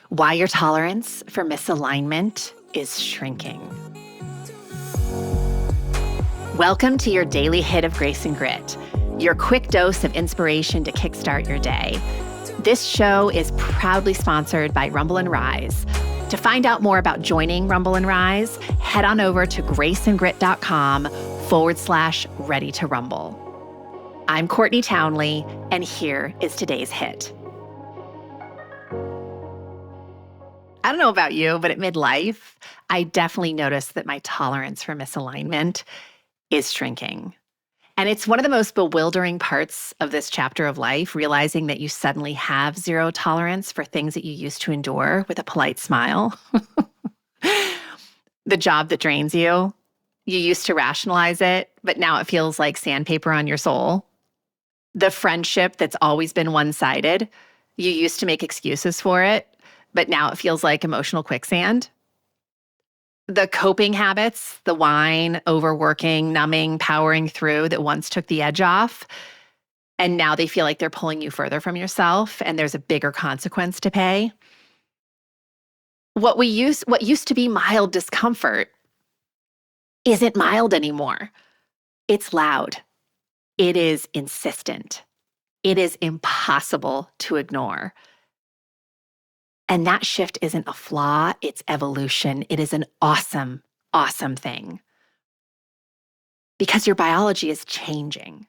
Why your tolerance for misalignment is shrinking. Welcome to your daily hit of grace and grit, your quick dose of inspiration to kickstart your day. This show is proudly sponsored by Rumble and Rise. To find out more about joining Rumble and Rise, head on over to graceandgrit.com/ready to rumble. I'm Courtney Townley, and here is today's hit. I don't know about you, but at midlife, I definitely noticed that my tolerance for misalignment is shrinking. And it's one of the most bewildering parts of this chapter of life, realizing that you suddenly have zero tolerance for things that you used to endure with a polite smile. The job that drains you, you used to rationalize it, but now it feels like sandpaper on your soul. The friendship that's always been one-sided, you used to make excuses for it, but now it feels like emotional quicksand. The coping habits, the wine, overworking, numbing, powering through that once took the edge off, and now they feel like they're pulling you further from yourself and there's a bigger consequence to pay. What used to be mild discomfort isn't mild anymore. It's loud. It is insistent. It is impossible to ignore. And that shift isn't a flaw, it's evolution. It is an awesome, awesome thing. Because your biology is changing.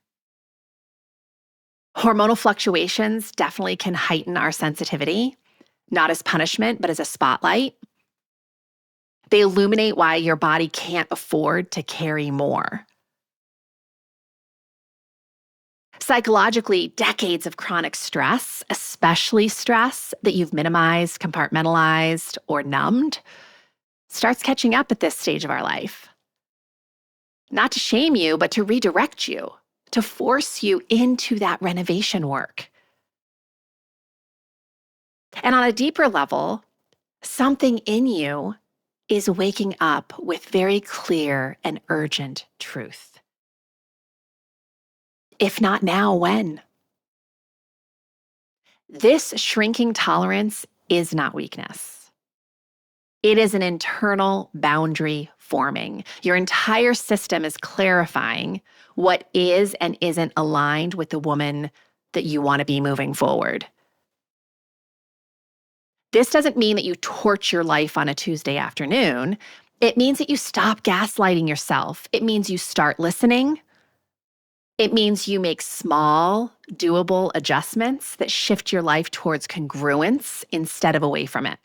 Hormonal fluctuations definitely can heighten our sensitivity, not as punishment, but as a spotlight. They illuminate why your body can't afford to carry more. Psychologically, decades of chronic stress, especially stress that you've minimized, compartmentalized, or numbed, starts catching up at this stage of our life. Not to shame you, but to redirect you, to force you into that renovation work. And on a deeper level, something in you is waking up with very clear and urgent truth. If not now, when? This shrinking tolerance is not weakness. It is an internal boundary forming. Your entire system is clarifying what is and isn't aligned with the woman that you want to be moving forward. This doesn't mean that you torch your life on a Tuesday afternoon. It means that you stop gaslighting yourself. It means you start listening. It means you make small, doable adjustments that shift your life towards congruence instead of away from it.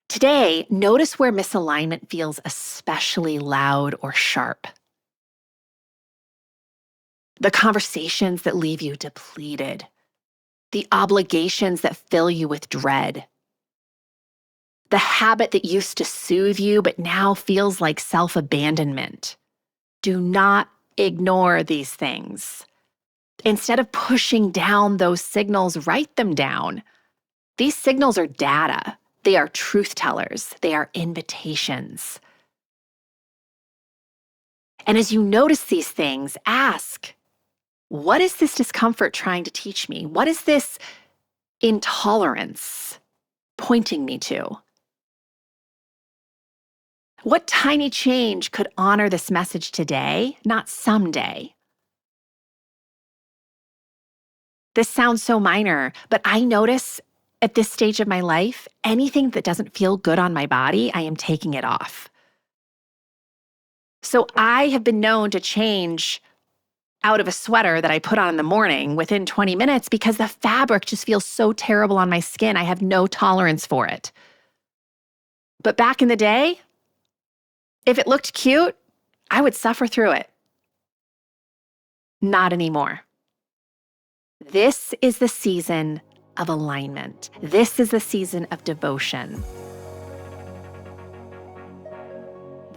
Today, notice where misalignment feels especially loud or sharp. The conversations that leave you depleted. The obligations that fill you with dread. The habit that used to soothe you but now feels like self-abandonment. Do not ignore these things. Instead of pushing down those signals, write them down. These signals are data. They are truth tellers. They are invitations. And as you notice these things, ask, what is this discomfort trying to teach me? What is this intolerance pointing me to? What tiny change could honor this message today, not someday? This sounds so minor, but I notice at this stage of my life, anything that doesn't feel good on my body, I am taking it off. So I have been known to change out of a sweater that I put on in the morning within 20 minutes because the fabric just feels so terrible on my skin. I have no tolerance for it. But back in the day, if it looked cute, I would suffer through it. Not anymore. This is the season of alignment. This is the season of devotion.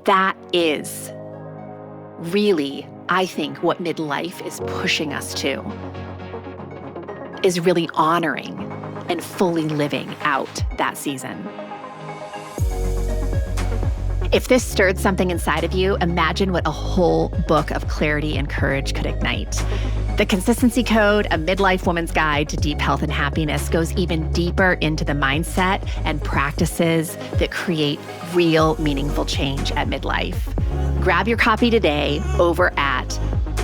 That is really, I think, what midlife is pushing us to, is really honoring and fully living out that season. If this stirred something inside of you, imagine what a whole book of clarity and courage could ignite. The Consistency Code, a midlife woman's guide to deep health and happiness, goes even deeper into the mindset and practices that create real, meaningful change at midlife. Grab your copy today over at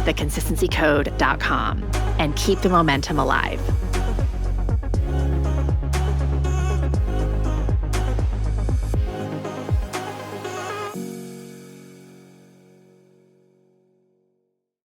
theconsistencycode.com and keep the momentum alive.